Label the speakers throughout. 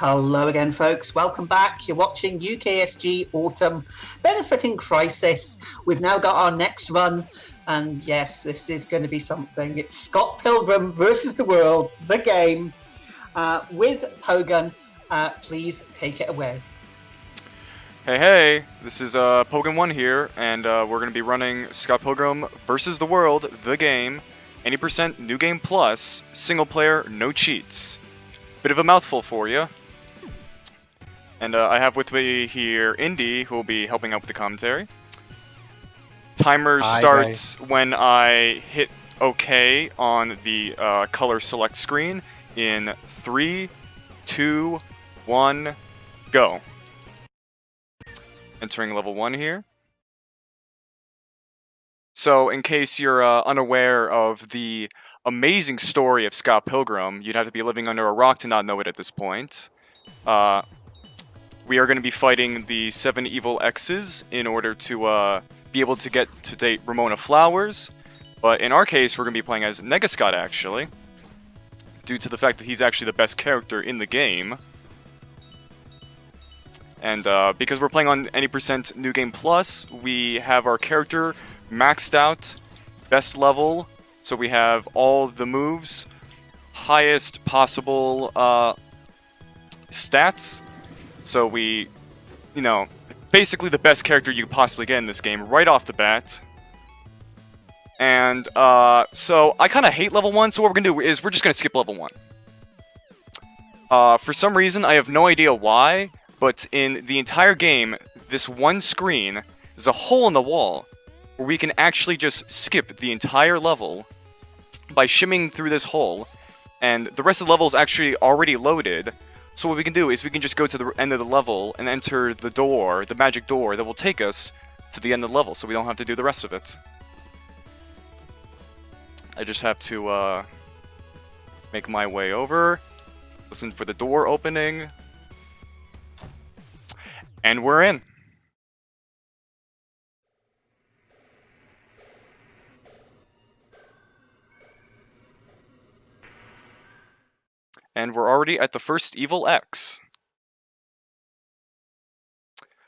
Speaker 1: Hello again, folks. Welcome back. You're watching UKSG Autumn Benefiting Crisis. We've now got our next run, and yes, this is going to be something. It's Scott Pilgrim versus the world, the game, with Pogun. Please take it away.
Speaker 2: Hey, this is Pogun1 here, and we're going to be running Scott Pilgrim versus the world, the game, 80% new game plus, single player, no cheats. Bit of a mouthful for you. And I have with me here Indy, who will be helping out with the commentary. Timer starts when I hit OK on the color select screen in 3, 2, 1, go. Entering level 1 here. So, in case you're unaware of the amazing story of Scott Pilgrim, you'd have to be living under a rock to not know it at this point. We are going to be fighting the 7 evil X's in order to be able to get to date Ramona Flowers. But in our case, we're going to be playing as Scott, actually, due to the fact that he's actually the best character in the game. And because we're playing on 80% New Game Plus, we have our character maxed out, best level, so we have all the moves, highest possible stats. So we, basically the best character you could possibly get in this game right off the bat. And so I kind of hate level 1, so what we're going to do is we're just going to skip level 1. For some reason, I have no idea why, but in the entire game, this one screen is a hole in the wall where we can actually just skip the entire level by shimming through this hole, and the rest of the level is actually already loaded. So what we can do is we can just go to the end of the level and enter the door, the magic door that will take us to the end of the level, so we don't have to do the rest of it. I just have to make my way over, listen for the door opening, and we're in. And we're already at the first evil X.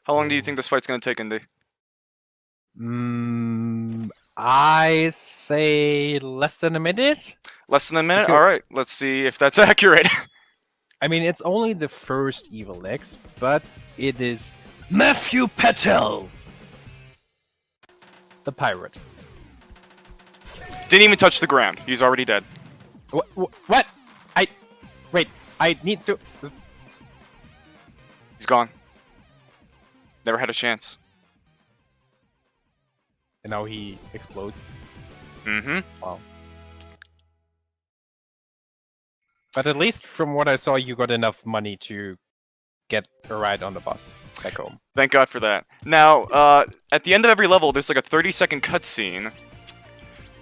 Speaker 2: How long do you think this fight's gonna take, Indy?
Speaker 3: I say less than a minute.
Speaker 2: Less than a minute?
Speaker 3: Okay.
Speaker 2: Alright, let's see if that's accurate.
Speaker 3: I mean, it's only the first evil X, but it is Matthew Patel, the pirate.
Speaker 2: Didn't even touch the ground. He's already dead.
Speaker 3: What? Wait, I need to...
Speaker 2: He's gone. Never had a chance.
Speaker 3: And now he explodes.
Speaker 2: Mm-hmm.
Speaker 3: Wow. But at least from what I saw, you got enough money to get a ride on the bus back home.
Speaker 2: Thank God for that. Now, at the end of every level, there's like a 30-second cutscene.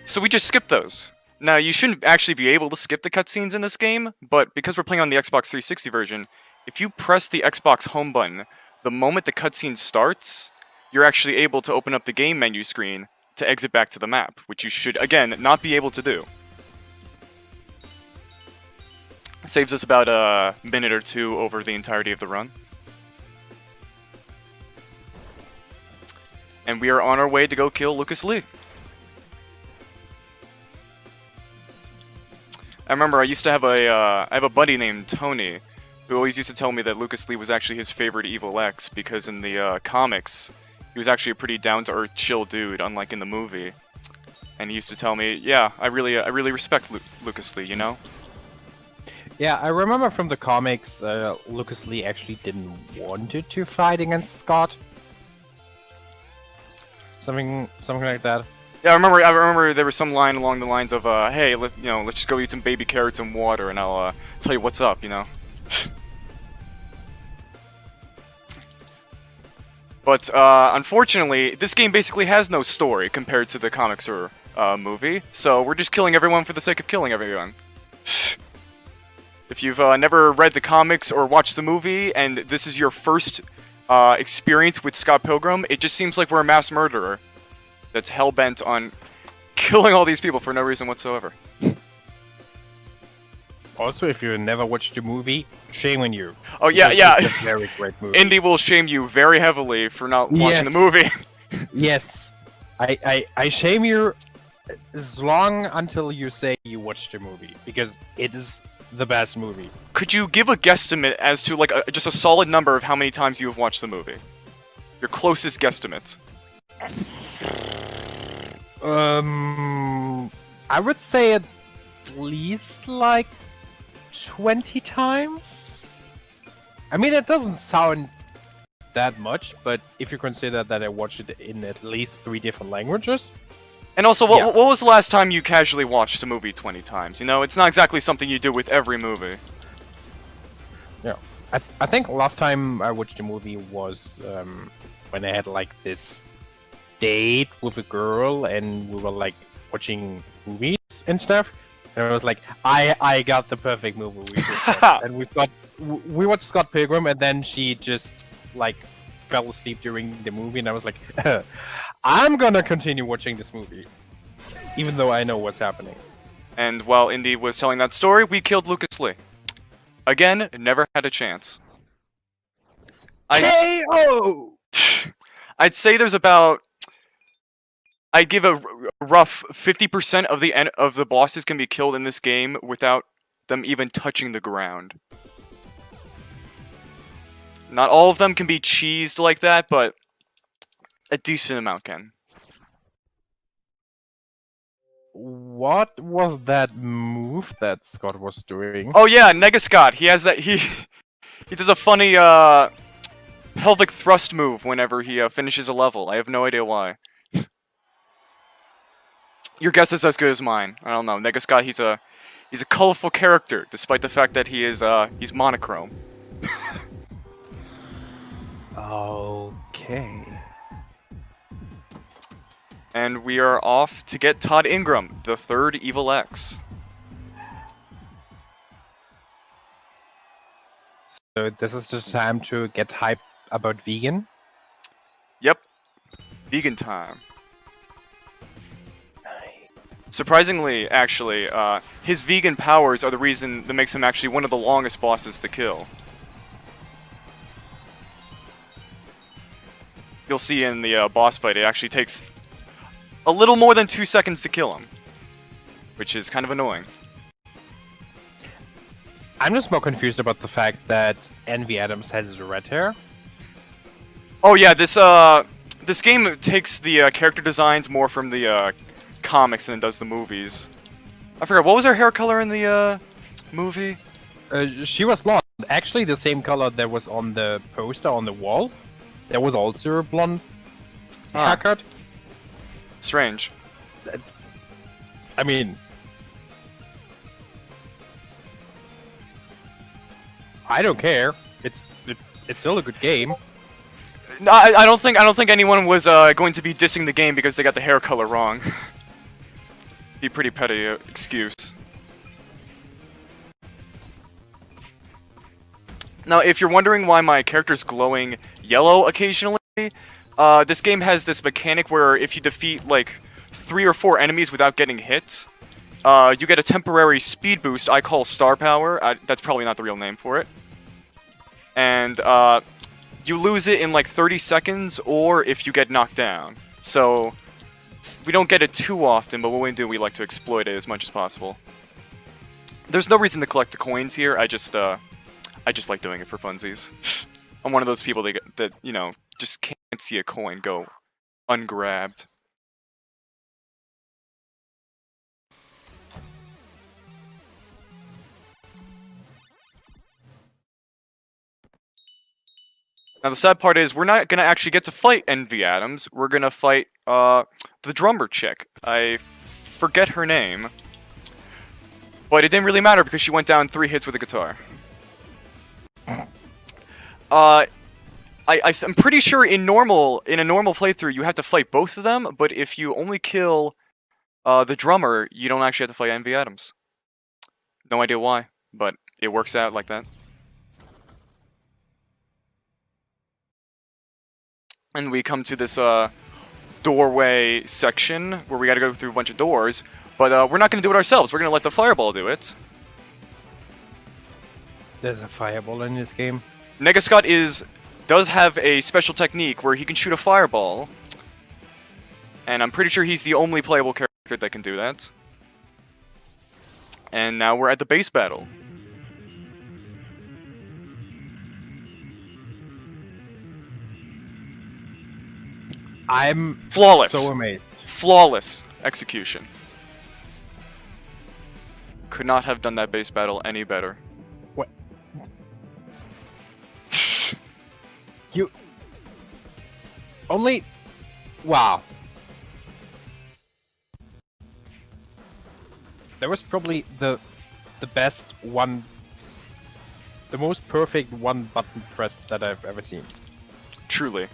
Speaker 2: So we just skip those. Now, you shouldn't actually be able to skip the cutscenes in this game, but because we're playing on the Xbox 360 version, if you press the Xbox home button, the moment the cutscene starts, you're actually able to open up the game menu screen to exit back to the map, which you should, again, not be able to do. It saves us about a minute or two over the entirety of the run. And we are on our way to go kill Lucas Lee. I remember I used to have I have a buddy named Tony, who always used to tell me that Lucas Lee was actually his favorite Evil X, because in the comics, he was actually a pretty down-to-earth, chill dude, unlike in the movie. And he used to tell me, yeah, I really respect Lucas Lee, you know?
Speaker 3: Yeah, I remember from the comics, Lucas Lee actually didn't want to fight against Scott. Something like that.
Speaker 2: Yeah, I remember there was some line along the lines of, hey, let's just go eat some baby carrots and water, and I'll tell you what's up, you know. But unfortunately, this game basically has no story compared to the comics or movie, so we're just killing everyone for the sake of killing everyone. If you've never read the comics or watched the movie, and this is your first experience with Scott Pilgrim, it just seems like we're a mass murderer that's hell-bent on killing all these people for no reason whatsoever.
Speaker 3: Also, if you never watched the movie, shame on you.
Speaker 2: Oh yeah,
Speaker 3: Because
Speaker 2: yeah.
Speaker 3: It's a very great movie.
Speaker 2: Indy will shame you very heavily for not watching the movie.
Speaker 3: Yes. I shame you as long until you say you watched the movie, because it is the best movie.
Speaker 2: Could you give a guesstimate as to like just a solid number of how many times you have watched the movie? Your closest guesstimate.
Speaker 3: I would say at least like 20 times. I mean, it doesn't sound that much, but if you consider that I watched it in at least 3 different languages.
Speaker 2: And also, what was the last time you casually watched a movie 20 times? You know, it's not exactly something you do with every movie.
Speaker 3: Yeah, I think last time I watched a movie was when I had like this date with a girl, and we were like watching movies and stuff. And I was like, I got the perfect movie. And we watched Scott Pilgrim, and then she just like fell asleep during the movie, and I was like, I'm gonna continue watching this movie, even though I know what's happening.
Speaker 2: And while Indy was telling that story, we killed Lucas Lee. Again, never had a chance.
Speaker 3: KO!
Speaker 2: I'd say there's about... I'd give a rough 50% of the bosses can be killed in this game without them even touching the ground. Not all of them can be cheesed like that, but a decent amount can.
Speaker 3: What was that move that Scott was doing?
Speaker 2: Oh yeah, Negascott. He has that. He does a funny pelvic thrust move whenever he finishes a level. I have no idea why. Your guess is as good as mine. I don't know. Negascott. He's a colorful character, despite the fact that he is he's monochrome.
Speaker 3: Okay.
Speaker 2: And we are off to get Todd Ingram, the third Evil X.
Speaker 3: So this is the time to get hype about vegan?
Speaker 2: Yep. Vegan time. Surprisingly, actually, his vegan powers are the reason that makes him actually one of the longest bosses to kill. You'll see in the boss fight, it actually takes a little more than 2 seconds to kill him, which is kind of annoying.
Speaker 3: I'm just more confused about the fact that Envy Adams has red hair.
Speaker 2: Oh yeah, this game takes the character designs more from the comics than it does the movies. I forgot, what was her hair color in the movie?
Speaker 3: She was blonde. Actually, the same color that was on the poster on the wall. There was also a blonde haircut.
Speaker 2: Strange.
Speaker 3: I mean, I don't care. It's still a good game.
Speaker 2: No, I don't think anyone was going to be dissing the game because they got the hair color wrong. Be pretty petty excuse. Now, if you're wondering why my character's glowing yellow occasionally, this game has this mechanic where if you defeat like 3 or 4 enemies without getting hit, you get a temporary speed boost I call star power. That's probably not the real name for it. And you lose it in like 30 seconds or if you get knocked down. So we don't get it too often, but when we do, we like to exploit it as much as possible. There's no reason to collect the coins here. I just like doing it for funsies. I'm one of those people that you know, just can't see a coin go ungrabbed. Now the sad part is we're not gonna actually get to fight Envy Adams. We're gonna fight the drummer chick. I forget her name, but it didn't really matter because she went down 3 hits with a guitar. I'm pretty sure in a normal playthrough you have to fight both of them, but if you only kill the drummer, you don't actually have to fight Envy Adams. No idea why, but it works out like that. And we come to this doorway section where we gotta go through a bunch of doors, but we're not gonna do it ourselves. We're gonna let the fireball do it.
Speaker 3: There's a fireball in this game.
Speaker 2: Negascott does have a special technique where he can shoot a fireball. And I'm pretty sure he's the only playable character that can do that. And now we're at the base battle.
Speaker 3: I'm
Speaker 2: Flawless.
Speaker 3: so amazed.
Speaker 2: Flawless execution. Could not have done that base battle any better.
Speaker 3: What? You only... Wow. That was probably the best one... The most perfect one button press that I've ever seen.
Speaker 2: Truly.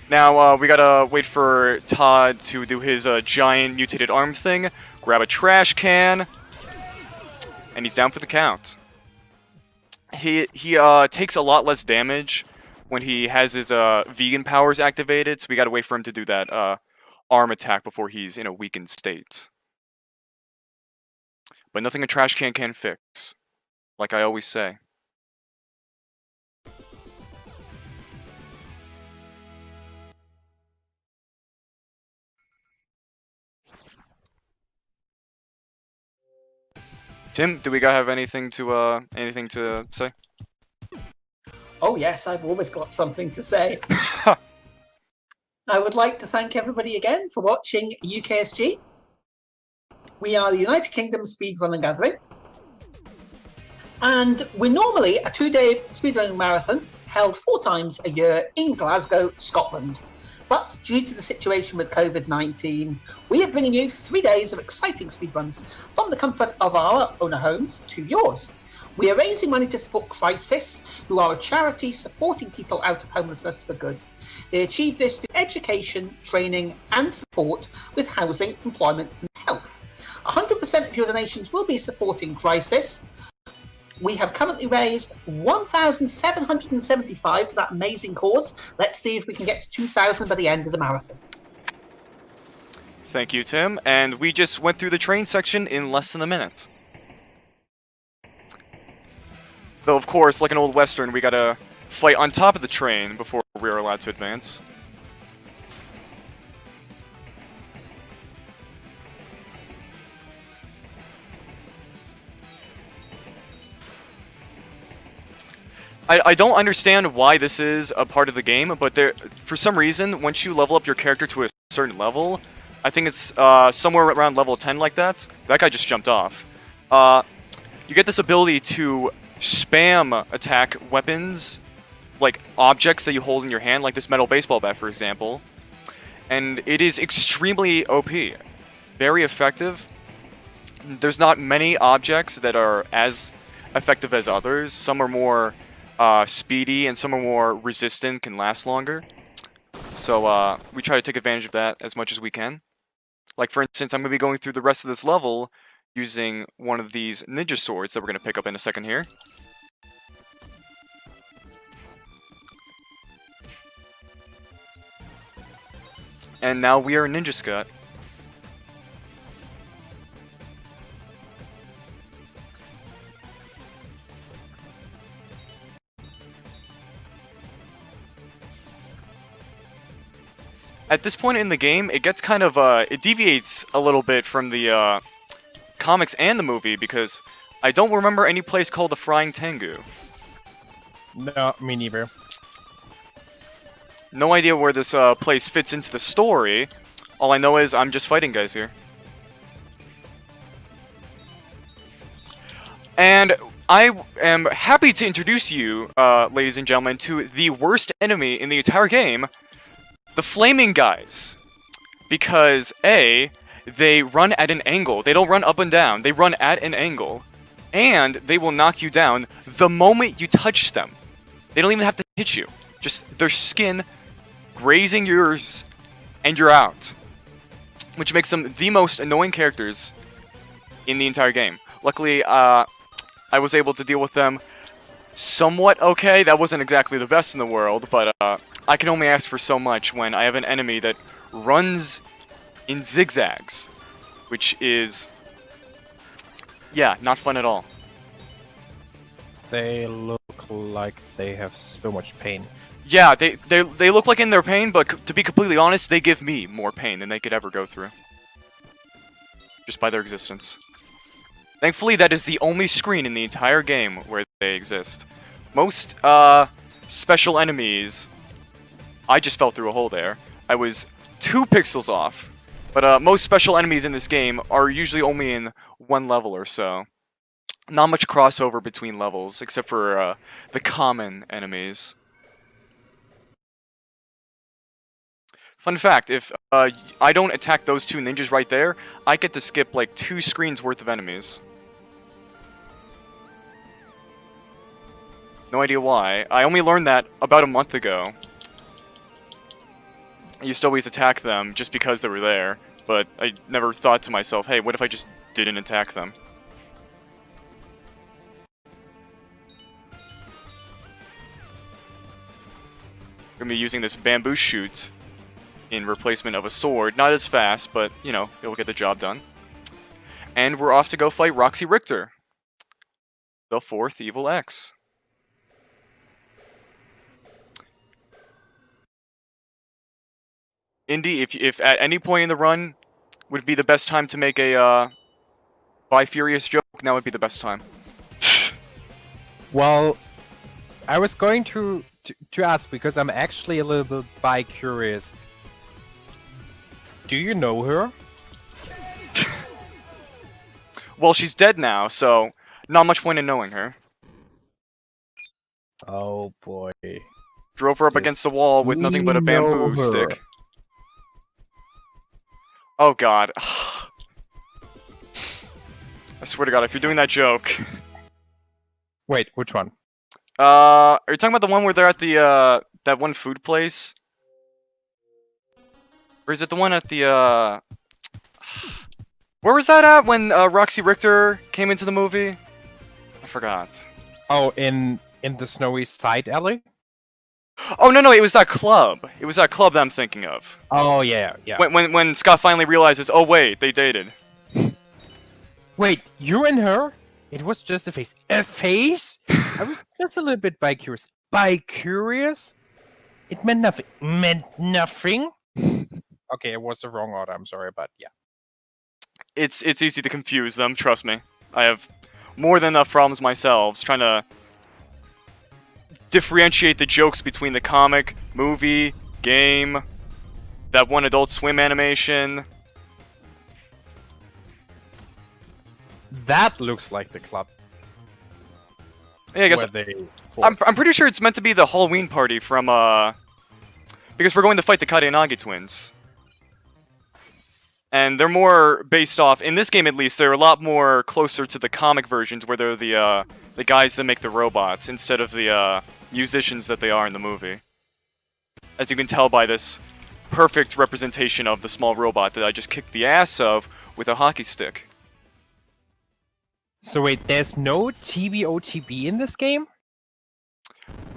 Speaker 2: Now, we gotta wait for Todd to do his giant mutated arm thing, grab a trash can, and he's down for the count. He takes a lot less damage when he has his vegan powers activated, so we gotta wait for him to do that arm attack before he's in a weakened state. But nothing a trash can can fix, like I always say. Tim, do we have anything to say?
Speaker 1: Oh yes, I've always got something to say. I would like to thank everybody again for watching UKSG. We are the United Kingdom Speedrun and Gathering. And we're normally a 2-day speedrunning marathon held 4 times a year in Glasgow, Scotland. But due to the situation with COVID-19, we are bringing you 3 days of exciting speedruns from the comfort of our owner homes to yours. We are raising money to support Crisis, who are a charity supporting people out of homelessness for good. They achieve this through education, training and support with housing, employment and health. 100% of your donations will be supporting Crisis. We have currently raised 1,775 for that amazing cause. Let's see if we can get to 2,000 by the end of the marathon.
Speaker 2: Thank you, Tim. And we just went through the train section in less than a minute. Though, of course, like an old Western, we gotta fight on top of the train before we're allowed to advance. I don't understand why this is a part of the game, but for some reason, once you level up your character to a certain level, I think it's somewhere around level 10 like that. That guy just jumped off. You get this ability to spam attack weapons, like objects that you hold in your hand, like this metal baseball bat, for example. And it is extremely OP. Very effective. There's not many objects that are as effective as others. Some are more speedy and some are more resistant, can last longer. So we try to take advantage of that as much as we can. Like, for instance, I'm going to be going through the rest of this level using one of these ninja swords that we're going to pick up in a second here. And now we are Ninja Scott. At this point in the game, it gets kind of, it deviates a little bit from the comics and the movie, because I don't remember any place called the Frying Tengu.
Speaker 3: No, me neither.
Speaker 2: No idea where this place fits into the story. All I know is I'm just fighting guys here. And I am happy to introduce you, ladies and gentlemen, to the worst enemy in the entire game, the Flaming Guys. Because, A, they run at an angle. They don't run up and down. They run at an angle. And they will knock you down the moment you touch them. They don't even have to hit you. Just their skin grazing yours, and you're out. Which makes them the most annoying characters in the entire game. Luckily, I was able to deal with them somewhat okay. That wasn't exactly the best in the world, but I can only ask for so much when I have an enemy that runs in zigzags, which is, yeah, not fun at all.
Speaker 3: They look like they have so much pain.
Speaker 2: Yeah, they look like in their pain, but to be completely honest, they give me more pain than they could ever go through. Just by their existence. Thankfully, that is the only screen in the entire game where they exist. Most, special enemies... I just fell through a hole there. I was 2 pixels off. But, most special enemies in this game are usually only in 1 level or so. Not much crossover between levels, except for, the common enemies. Fun fact, if I don't attack those 2 ninjas right there, I get to skip like 2 screens worth of enemies. No idea why. I only learned that about a month ago. I used to always attack them just because they were there, but I never thought to myself, hey, what if I just didn't attack them? I'm gonna be using this bamboo shoot in replacement of a sword. Not as fast, but, you know, it will get the job done. And we're off to go fight Roxy Richter, the 4th Evil X. Indy, if at any point in the run would be the best time to make a bi-furious joke, now would be the best time.
Speaker 3: Well, I was going to ask because I'm actually a little bit bi-curious. Do you know her?
Speaker 2: Well, she's dead now, so not much point in knowing her.
Speaker 3: Oh boy.
Speaker 2: Drove her up
Speaker 3: Yes.
Speaker 2: against the wall with nothing but a
Speaker 3: We know
Speaker 2: bamboo
Speaker 3: her.
Speaker 2: stick. Oh god. I swear to god, if you're doing that joke...
Speaker 3: Wait, which one?
Speaker 2: Are you talking about the one where they're at the, that one food place? Or is it the one at the, Where was that at when, Roxy Richter came into the movie? I forgot.
Speaker 3: Oh, in the snowy side alley?
Speaker 2: Oh, no, it was that club. It was that club that I'm thinking of.
Speaker 3: Oh, yeah.
Speaker 2: When Scott finally realizes, oh wait, they dated.
Speaker 3: Wait, you and her? It was just a face. A face? I was just a little bit bi-curious. Bi-curious? It meant nothing. Meant nothing? Okay, it was the wrong order, I'm sorry, but yeah.
Speaker 2: It's easy to confuse them, trust me. I have more than enough problems myself trying to differentiate the jokes between the comic, movie, game, that one Adult Swim animation.
Speaker 3: That looks like the club.
Speaker 2: Yeah, I guess
Speaker 3: where they
Speaker 2: I'm pretty sure it's meant to be the Halloween party from because we're going to fight the Katayanagi twins. And they're more based off, in this game at least, they're a lot more closer to the comic versions where they're the guys that make the robots instead of the musicians that they are in the movie. As you can tell by this perfect representation of the small robot that I just kicked the ass of with a hockey stick.
Speaker 3: So wait, there's no TBOTB in this game?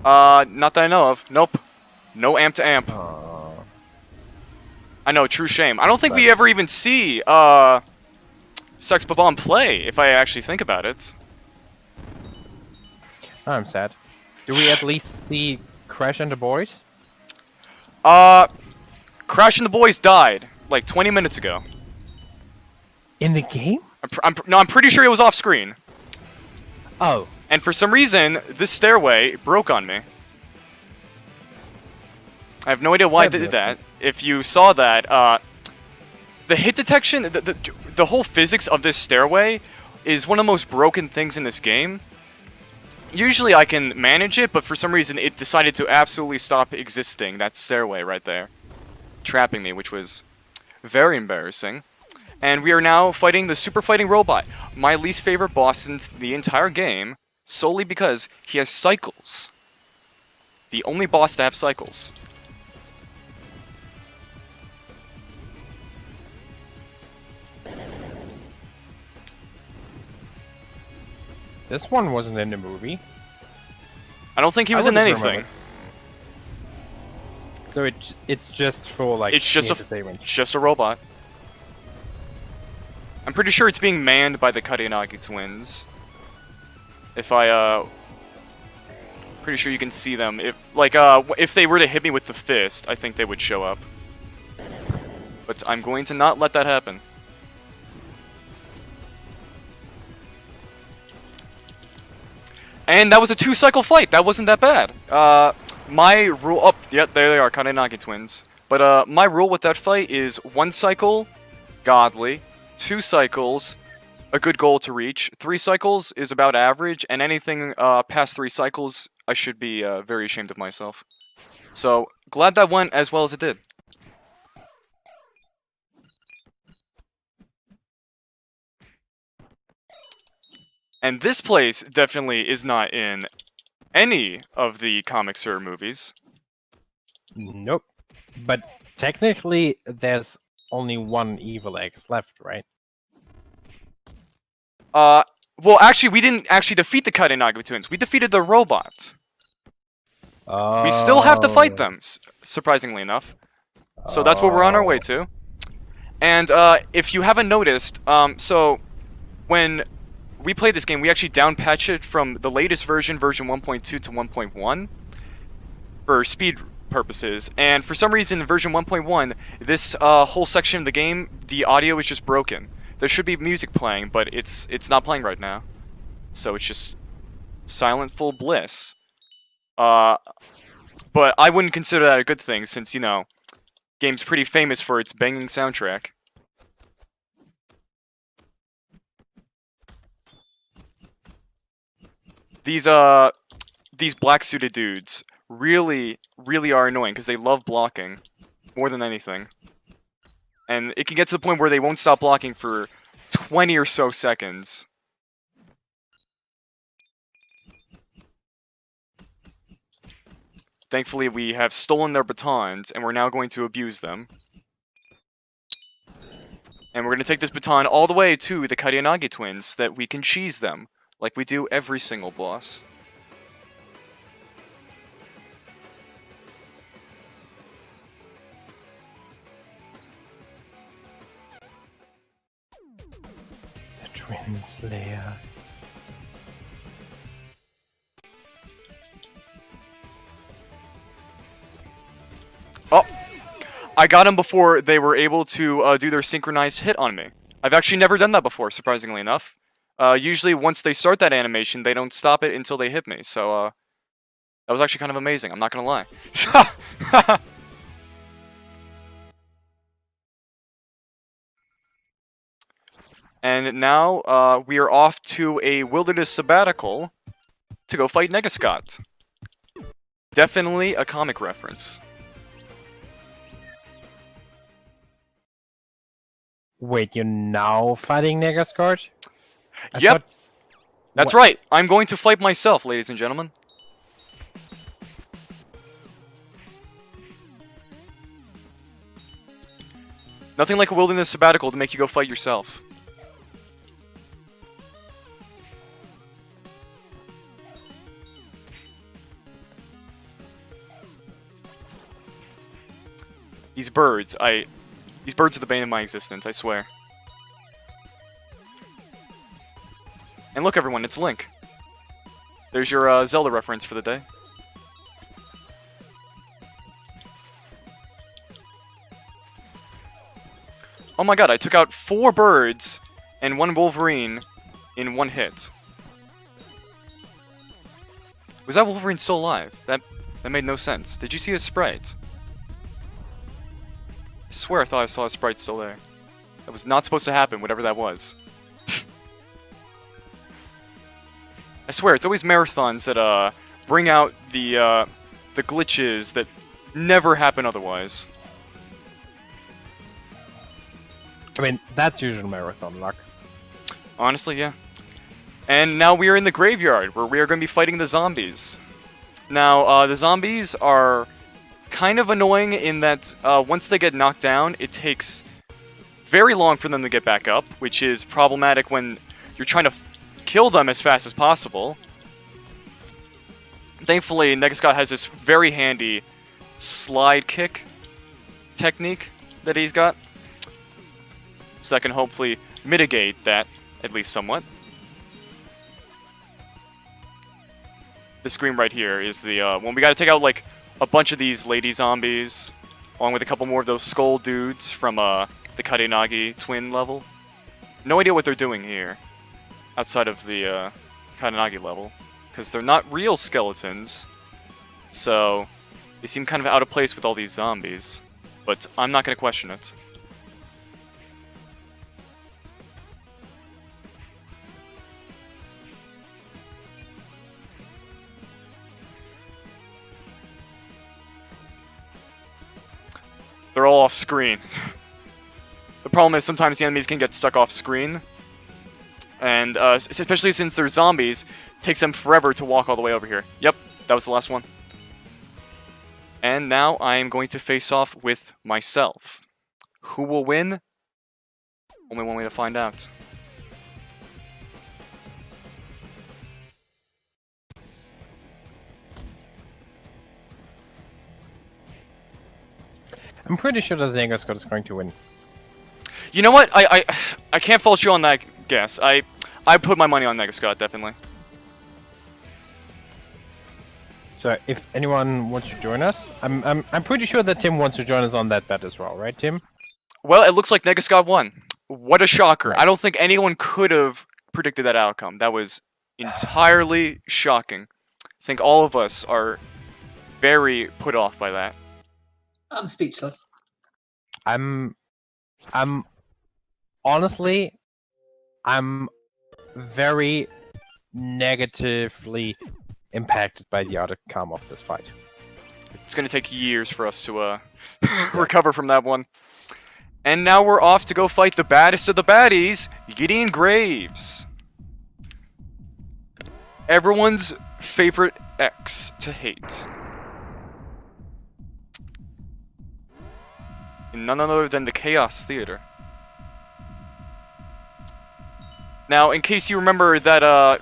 Speaker 2: Not that I know of. Nope. No amp to amp.
Speaker 3: Oh.
Speaker 2: I know, true shame. I don't think we ever even see, Sex Babam play, if I actually think about it.
Speaker 3: I'm sad. Do we at least see Crash and the boys?
Speaker 2: Crash and the boys died, like, 20 minutes ago.
Speaker 3: In the game?
Speaker 2: I'm pretty sure it was off screen.
Speaker 3: Oh.
Speaker 2: And for some reason, this stairway broke on me. I have no idea why I did that. If you saw that, the hit detection, the whole physics of this stairway is one of the most broken things in this game. Usually I can manage it, but for some reason it decided to absolutely stop existing, that stairway right there. Trapping me, which was very embarrassing. And we are now fighting the Super Fighting Robot, my least favorite boss in the entire game, solely because he has cycles. The only boss to have cycles.
Speaker 3: This one wasn't in the movie.
Speaker 2: I don't think he was in
Speaker 3: wouldn't
Speaker 2: anything.
Speaker 3: remember. So it's just for like
Speaker 2: It's just
Speaker 3: entertainment.
Speaker 2: it's just a robot. I'm pretty sure it's being manned by the Katayanagi twins. If I Pretty sure you can see them. If they were to hit me with the fist, I think they would show up. But I'm going to not let that happen. And that was a 2-cycle fight. That wasn't that bad. My rule... Oh, yeah, there they are, Kanenagi twins. But my rule with that fight is 1 cycle, godly. 2 cycles, a good goal to reach. 3 cycles is about average, and anything past 3 cycles, I should be very ashamed of myself. So, glad that went as well as it did. And this place definitely is not in any of the IndiSR movies.
Speaker 3: Nope. But technically, there's only 1 Evil X left, right?
Speaker 2: Well, actually, we didn't actually defeat the Kanenagi twins. We defeated the robots. We still have to fight them, surprisingly enough. So that's what we're on our way to. And if you haven't noticed, so when we played this game, we actually downpatched it from the latest version 1.2 to 1.1 for speed purposes. And for some reason, in version 1.1, this whole section of the game, the audio is just broken. There should be music playing, but it's not playing right now. So it's just silent, full bliss. But I wouldn't consider that a good thing, since, you know, game's pretty famous for its banging soundtrack. These black-suited dudes really are annoying, because they love blocking more than anything. And it can get to the point where they won't stop blocking for 20 or so seconds. Thankfully, we have stolen their batons, and we're now going to abuse them. And we're going to take this baton all the way to the Kanenagi twins, so that we can cheese them, like we do every single boss.
Speaker 3: The Twin Slayer.
Speaker 2: Oh! I got them before they were able to do their synchronized hit on me. I've actually never done that before, surprisingly enough. Usually, once they start that animation, they don't stop it until they hit me, so, that was actually kind of amazing, I'm not gonna lie. And now, we are off to a wilderness sabbatical to go fight Negascott. Definitely a comic reference.
Speaker 3: Wait, you're now fighting Negascott?
Speaker 2: Yep! That's right! I'm going to fight myself, ladies and gentlemen. Nothing like a wilderness sabbatical to make you go fight yourself. These birds are the bane of my existence, I swear. And look, everyone, it's Link. There's your Zelda reference for the day. Oh my god, I took out 4 birds and 1 Wolverine in 1 hit. Was that Wolverine still alive? That made no sense. Did you see his sprite? I swear I thought I saw a sprite still there. That was not supposed to happen, whatever that was. I swear, it's always marathons that bring out the glitches that never happen otherwise.
Speaker 3: I mean, that's usual marathon luck.
Speaker 2: Honestly, yeah. And now we are in the graveyard, where we are going to be fighting the zombies. Now, the zombies are kind of annoying in that once they get knocked down, it takes very long for them to get back up, which is problematic when you're trying to kill them as fast as possible. Thankfully, Negascott has this very handy slide kick technique that he's got, so that can hopefully mitigate that, at least somewhat. the screen right here is the one. We got to take out like a bunch of these lady zombies, along with a couple more of those skull dudes from the Karenagi twin level. No idea what they're doing here, outside of the Karenagi level, because they're not real skeletons. So they seem kind of out of place with all these zombies, but I'm not going to question it. They're all off screen. The problem is sometimes the enemies can get stuck off screen, and especially since they're zombies, it takes them forever to walk all the way over here. Yep, that was the last one. And now I am going to face off with myself. Who will win? Only one way to find out.
Speaker 3: I'm pretty sure that IndiSR is going to win.
Speaker 2: You know what? I can't fault you on that guess. I put my money on IndiSR, definitely.
Speaker 3: So if anyone wants to join us, I'm pretty sure that Tim wants to join us on that bet as well, right, Tim?
Speaker 2: Well, it looks like IndiSR won. What a shocker!
Speaker 3: Right.
Speaker 2: I don't think anyone could have predicted that outcome. That was entirely shocking. I think all of us are very put off by that.
Speaker 1: I'm speechless.
Speaker 3: I'm honestly, I'm very negatively impacted by the outcome of this fight.
Speaker 2: It's going to take years for us to recover from that one. And now we're off to go fight the baddest of the baddies, Gideon Graves. Everyone's favorite X to hate. None other than the Chaos Theater. Now, in case you remember that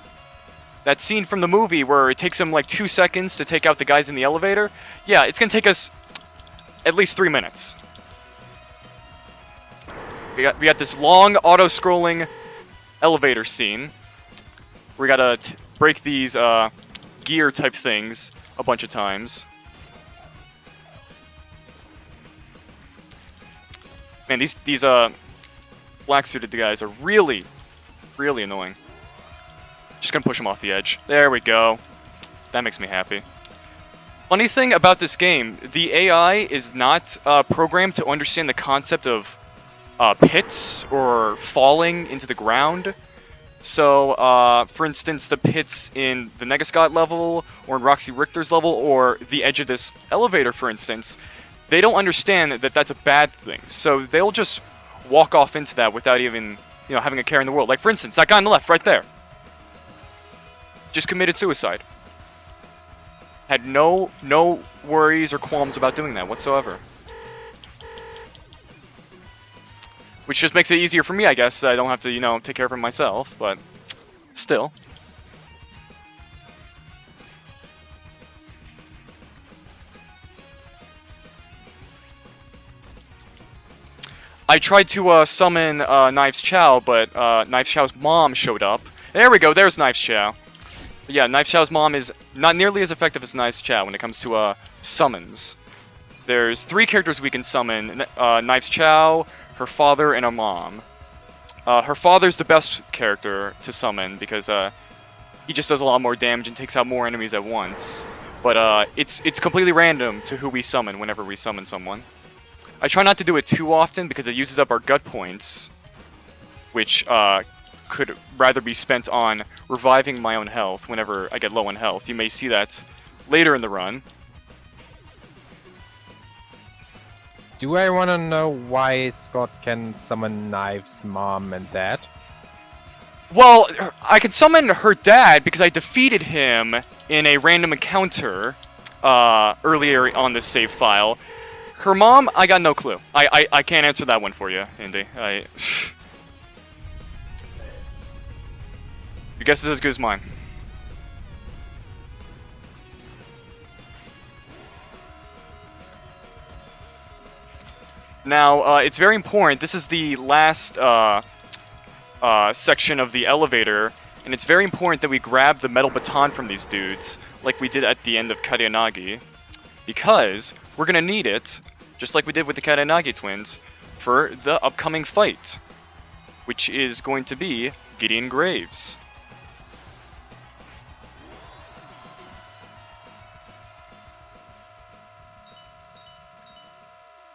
Speaker 2: that scene from the movie where it takes him like 2 seconds to take out the guys in the elevator, yeah, it's gonna take us at least 3 minutes. We got this long auto-scrolling elevator scene. We gotta break these gear type things a bunch of times. Man, these black-suited guys are really, really annoying. Just gonna push them off the edge. There we go. That makes me happy. Funny thing about this game, the AI is not programmed to understand the concept of pits or falling into the ground. So, for instance, the pits in the Negascott level, or in Roxy Richter's level, or the edge of this elevator, for instance, they don't understand that that's a bad thing. So they'll just walk off into that without even, having a care in the world. Like, for instance, that guy on the left, right there. Just committed suicide. Had no worries or qualms about doing that whatsoever. Which just makes it easier for me, I guess, that I don't have to, take care of him myself, but still. I tried to summon Knives Chow, but Knives Chow's mom showed up. There we go, there's Knives Chow. But yeah, Knives Chow's mom is not nearly as effective as Knives Chow when it comes to summons. There's 3 characters we can summon, Knives Chow, her father, and a mom. Her father's the best character to summon because he just does a lot more damage and takes out more enemies at once. But it's completely random to who we summon whenever we summon someone. I try not to do it too often because it uses up our gut points, which could rather be spent on reviving my own health whenever I get low on health. You may see that later in the run.
Speaker 3: Do I want to know why Scott can summon Knives' mom and dad?
Speaker 2: Well, I can summon her dad because I defeated him in a random encounter earlier on this save file. Her mom, I got no clue. I can't answer that one for you, Indy. Your guess is as good as mine. Now, it's very important. This is the last section of the elevator, And it's very important that we grab the metal baton from these dudes, like we did at the end of Karianagi, because we're going to need it, just like we did with the Karianagi twins, for the upcoming fight, which is going to be Gideon Graves.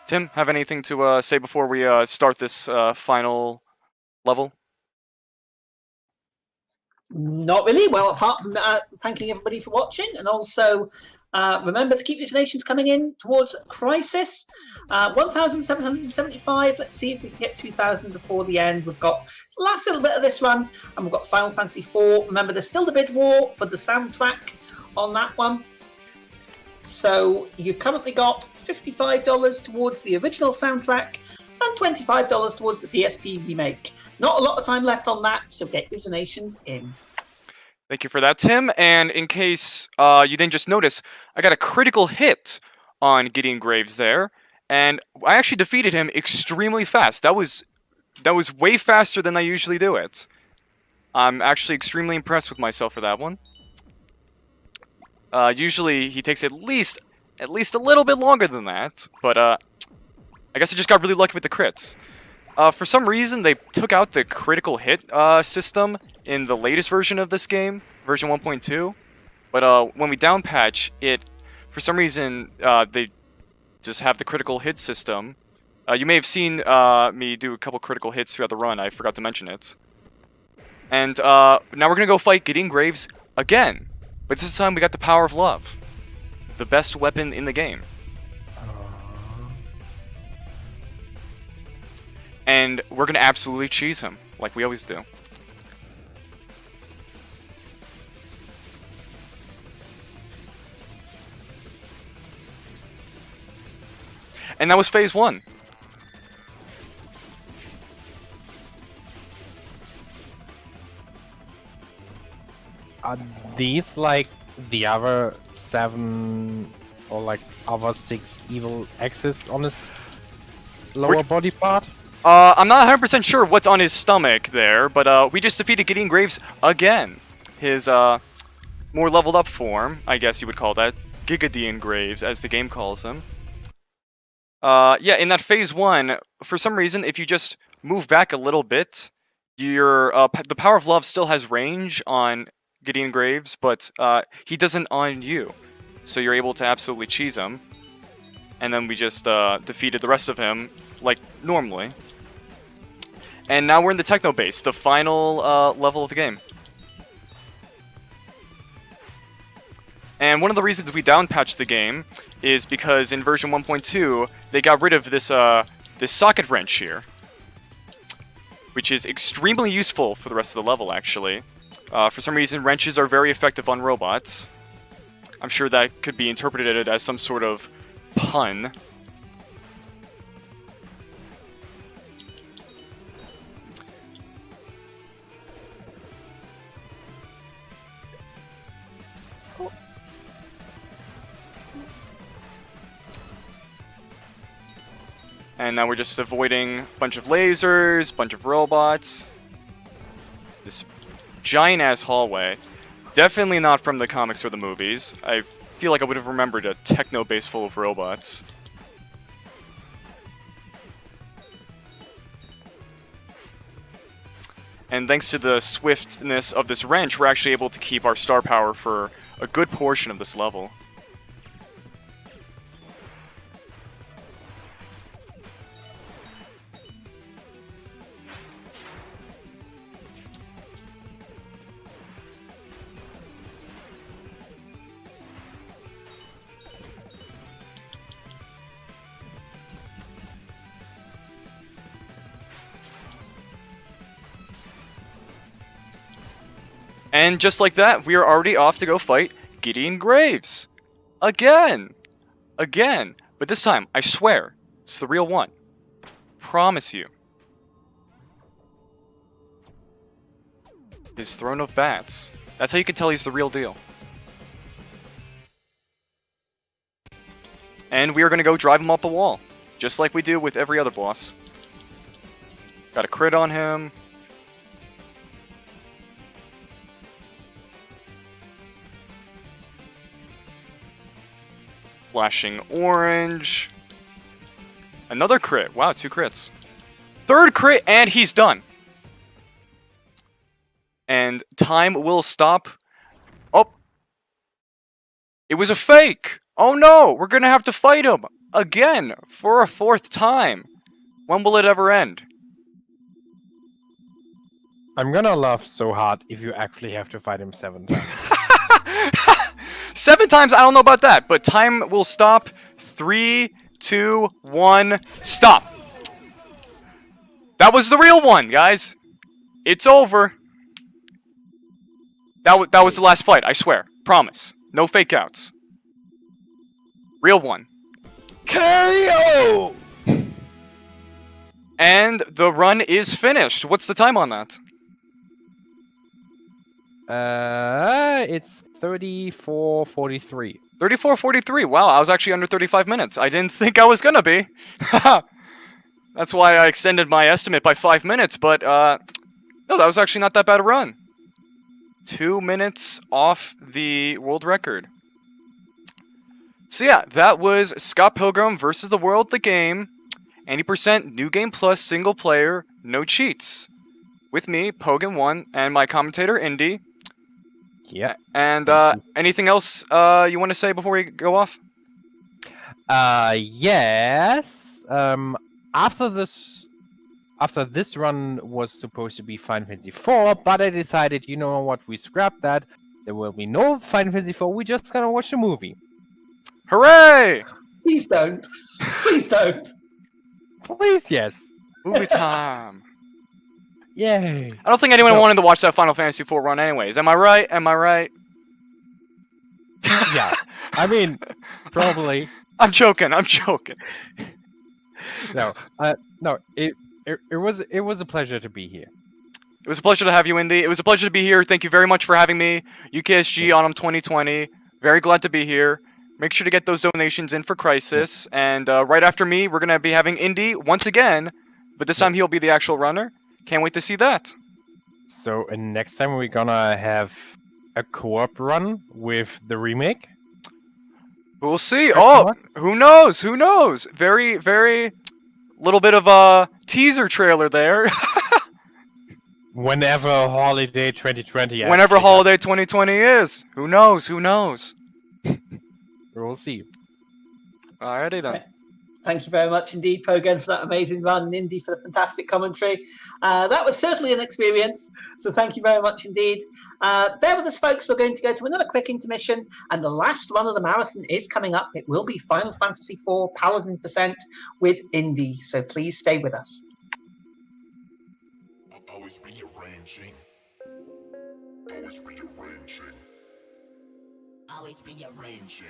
Speaker 2: Tim, have anything to say before we start this final level?
Speaker 1: Not really. Well, apart from thanking everybody for watching, and also remember to keep your donations coming in towards Crisis. 1,775. Let's see if we can get 2,000 before the end. We've got the last little bit of this run, and we've got Final Fantasy IV. Remember, there's still the bid war for the soundtrack on that one. So you've currently got $55 towards the original soundtrack and $25 towards the PSP remake. Not a lot of time left on that, so get your donations in.
Speaker 2: Thank you for that, Tim. And in case you didn't just notice, I got a critical hit on Gideon Graves there, and I actually defeated him extremely fast. That was way faster than I usually do it. I'm actually extremely impressed with myself for that one. Usually he takes at least a little bit longer than that, but I guess I just got really lucky with the crits. For some reason, they took out the critical hit system in the latest version of this game, version 1.2. But when we downpatch it, for some reason, they just have the critical hit system. You may have seen me do a couple critical hits throughout the run. I forgot to mention it. And now we're gonna go fight Gideon Graves again. But this time we got the power of love. The best weapon in the game. And we're gonna absolutely cheese him, like we always do. And that was phase 1.
Speaker 3: Are these like the other 7 or like other 6 evil X's on his lower body part?
Speaker 2: I'm not 100% sure what's on his stomach there, but we just defeated Gideon Graves again. His more leveled up form, I guess you would call that. Gideon Graves, as the game calls him. Yeah, in that phase 1, for some reason, if you just move back a little bit, your the power of love still has range on Gideon Graves, but he doesn't on you. So you're able to absolutely cheese him. And then we just defeated the rest of him like normally. And now we're in the Techno Base, the final level of the game. And one of the reasons we downpatched the game is because in version 1.2, they got rid of this this socket wrench here, which is extremely useful for the rest of the level, actually. For some reason, wrenches are very effective on robots. I'm sure that could be interpreted as some sort of pun. And now we're just avoiding a bunch of lasers, bunch of robots. This giant-ass hallway. Definitely not from the comics or the movies. I feel like I would have remembered a techno base full of robots. And thanks to the swiftness of this wrench, we're actually able to keep our star power for a good portion of this level. And just like that, we are already off to go fight Gideon Graves. Again! Again! But this time, I swear, it's the real one. Promise you. His throne of bats. That's how you can tell he's the real deal. And we are going to go drive him up a wall. Just like we do with every other boss. Got a crit on him. Flashing orange. Another crit. Wow, 2 crits. 3rd crit, and he's done. And time will stop. Oh. It was a fake. Oh no, we're gonna have to fight him again for a 4th time. When will it ever end?
Speaker 3: I'm gonna laugh so hard if you actually have to fight him 7 times.
Speaker 2: 7 times, I don't know about that, but time will stop. 3, 2, 1, stop. That was the real one, guys. It's over. That was the last fight, I swear. Promise. No fake outs. Real one.
Speaker 3: KO!
Speaker 2: And the run is finished. What's the time on that?
Speaker 3: It's 34:43.
Speaker 2: 34:43. Wow, I was actually under 35 minutes. I didn't think I was gonna be. That's why I extended my estimate by 5 minutes, but no, that was actually not that bad a run. 2 minutes off the world record. So yeah, that was Scott Pilgrim versus the World, the game. 80% New Game Plus single player, no cheats. With me, Pogan1, and my commentator, Indy.
Speaker 3: Yeah.
Speaker 2: And anything else you want to say before we go off?
Speaker 3: Yes. After this run was supposed to be Final Fantasy IV, but I decided, you know what, we scrapped that. There will be no Final Fantasy IV. We're just gonna watch the movie.
Speaker 2: Hooray!
Speaker 1: Please don't. Please don't.
Speaker 3: Please, yes.
Speaker 2: Movie time.
Speaker 3: Yay.
Speaker 2: I don't think anyone wanted to watch that Final Fantasy IV run anyways. Am I right? Am I right?
Speaker 3: Yeah. I mean, probably.
Speaker 2: I'm joking. I'm joking.
Speaker 3: No. No. It was a pleasure to be here.
Speaker 2: It was a pleasure to have you, Indy. It was a pleasure to be here. Thank you very much for having me. UKSG Autumn 2020. Very glad to be here. Make sure to get those donations in for Crisis. And right after me, we're going to be having Indy once again. But this time he'll be the actual runner. Can't wait to see that.
Speaker 3: So next time we're gonna have a co-op run with the remake.
Speaker 2: We'll see. Oh, who knows? Who knows? Very, very little bit of a teaser trailer there.
Speaker 3: Whenever Holiday 2020.
Speaker 2: Whenever Holiday 2020 is. Who knows? Who knows?
Speaker 3: We'll see.
Speaker 2: Alrighty then.
Speaker 1: Thank you very much indeed, Pogan, for that amazing run, and Indy for the fantastic commentary. That was certainly an experience, so thank you very much indeed. Bear with us, folks. We're going to go to another quick intermission, and the last run of the marathon is coming up. It will be Final Fantasy IV Paladin Percent with Indy, so please stay with us.
Speaker 4: Always rearranging. Always rearranging. Always rearranging.